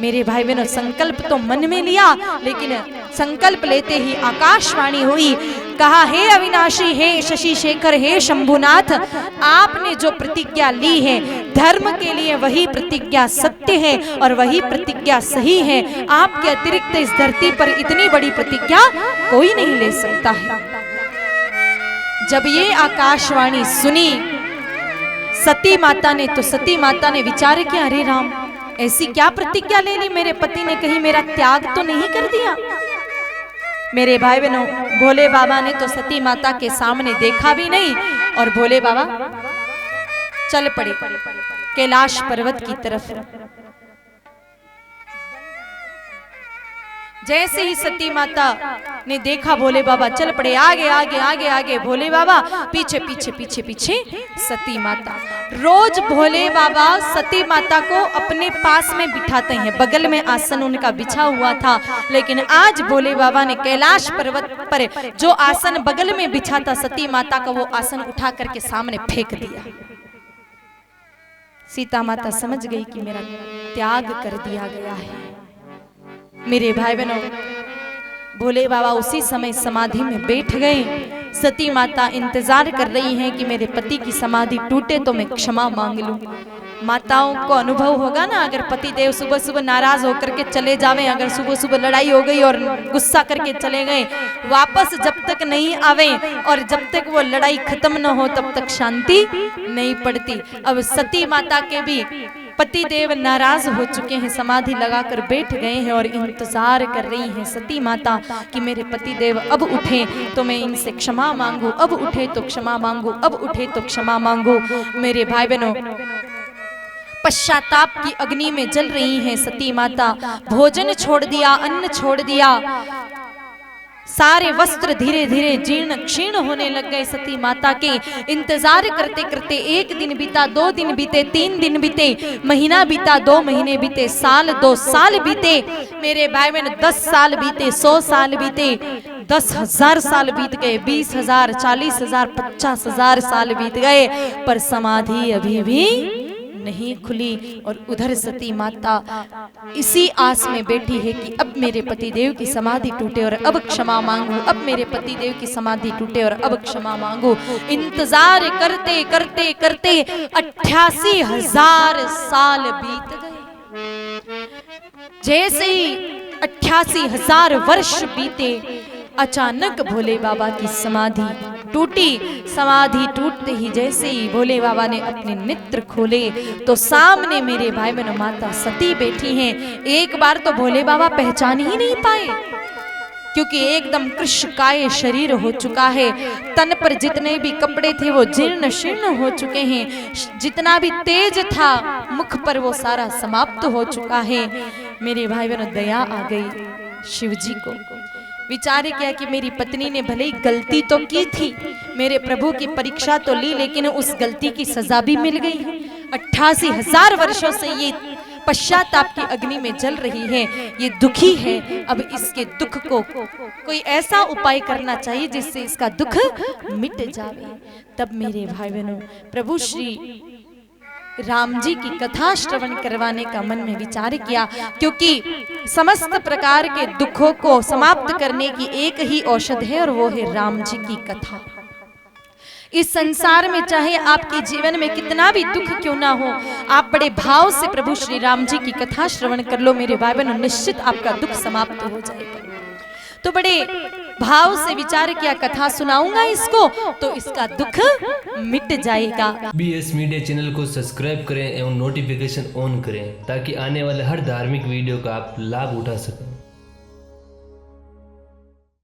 मेरे भाई बहनों, संकल्प तो मन में लिया, लेकिन संकल्प लेते ही आकाशवाणी हुई। कहा, हे अविनाशी, हे शशि शेखर, हे शंभुनाथ, आपने जो प्रतिज्ञा ली है धर्म के लिए, वही प्रतिज्ञा सत्य है और वही प्रतिज्ञा सही है। आपके अतिरिक्त इस धरती पर इतनी बड़ी प्रतिज्ञा कोई नहीं ले सकता है। जब ये आकाशवाणी सुनी सती माता ने, तो सती माता ने विचार किया, अरे राम, ऐसी क्या प्रतिज्ञा ले ली मेरे पति ने, कहीं मेरा त्याग तो नहीं कर दिया। मेरे भाई बहनों, भोले बाबा ने तो सती माता के सामने देखा भी नहीं और भोले बाबा चल पड़े कैलाश पर्वत की तरफ। जैसे ही सती माता ने देखा, भोले बाबा चल पड़े आगे आगे आगे आगे, भोले बाबा पीछे पीछे पीछे पीछे सती माता। रोज भोले बाबा सती माता को अपने पास में बिठाते हैं, बगल में आसन उनका बिछा हुआ था, लेकिन आज भोले बाबा ने कैलाश पर्वत पर जो आसन बगल में बिछा था सती माता का, वो आसन उठा करके सामने फेंक दिया। सीता माता समझ गई कि मेरा त्याग कर दिया गया है। मेरे भाई बहनों, भोले बाबा उसी समय समाधि में बैठ गए। सती माता इंतजार कर रही हैं कि मेरे पति की समाधि टूटे तो मैं क्षमा मांग लूं। माताओं को अनुभव होगा ना, अगर पति देव सुबह सुबह नाराज होकर के चले जावे, अगर सुबह सुबह लड़ाई हो गई और गुस्सा करके चले गए, वापस जब तक नहीं आवे और जब तक वो लड़ाई खत्म न हो तब तक शांति नहीं पड़ती। अब सती माता के भी पति देव नाराज हो चुके हैं, समाधि लगाकर बैठ गए हैं और इंतजार कर रही हैं सती माता कि मेरे पति देव अब उठे तो मैं इनसे क्षमा मांगू, अब उठे तो क्षमा मांगू, अब उठे तो क्षमा मांगू। मेरे भाई बहनों, पश्चाताप की अग्नि में जल रही हैं सती माता। भोजन छोड़ दिया, अन्न छोड़ दिया, सारे वस्त्र धीरे धीरे जीर्ण क्षीण होने लग गए सती माता के। इंतजार करते करते 1 दिन बीता, 2 दिन बीते, 3 दिन बीते, महीना बीता, 2 महीने बीते, साल 2 साल बीते। मेरे भाई बहन, 10 साल बीते, 100 साल बीते, 10,000 साल बीत गए, 20,000, 40,000, 50,000 साल बीत गए, पर समाधि अभी भी नहीं खुली। और उधर सती माता इसी आस में बैठी है कि अब मेरे पति देव की समाधि टूटे और अब क्षमा मांगू, अब मेरे पति देव की समाधि टूटे और अब क्षमा मांगू। इंतजार करते करते करते 88,000 साल बीत गए। जैसे ही 88,000 वर्ष बीते, अचानक भोले बाबा की समाधि टूटी। समाधि टूटते ही जैसे ही भोले बाबा ने अपने नेत्र खोले तो सामने मेरे भाई बहनों माता सती बैठी हैं। एक बार तो भोले बाबा पहचान ही नहीं पाए, क्योंकि एकदम कृशकाय शरीर हो चुका है। तन पर जितने भी कपड़े थे वो जीर्ण शीर्ण हो चुके हैं, जितना भी तेज था मुख पर वो सारा समाप्त हो चुका है। मेरे भाई बहनों, दया आ गई शिव जी को। विचार किया कि मेरी पत्नी ने भले ही गलती तो की थी, मेरे प्रभु की परीक्षा तो ली, लेकिन उस गलती की सजा भी मिल गई है। 88,000 वर्षों से ये पश्चाताप की अग्नि में जल रही है, ये दुखी है। अब इसके दुख को कोई ऐसा उपाय करना चाहिए जिससे इसका दुख मिट जाए। तब मेरे भाई बहनों, प्रभु श्री राम जी की कथा श्रवण करवाने का मन में विचार किया, क्योंकि समस्त प्रकार के दुखों को समाप्त करने की एक ही औषध है और वो है राम जी की कथा। इस संसार में चाहे आपके जीवन में कितना भी दुख क्यों ना हो, आप बड़े भाव से प्रभु श्री राम जी की कथा श्रवण कर लो मेरे भाई बहनों, निश्चित आपका दुख समाप्त हो जाएगा। तो बड़े भाव से विचार किया, कथा सुनाऊंगा इसको तो इसका दुख मिट जाएगा। BS मीडिया चैनल को सब्सक्राइब करें एवं नोटिफिकेशन ऑन करें ताकि आने वाले हर धार्मिक वीडियो का आप लाभ उठा सकें।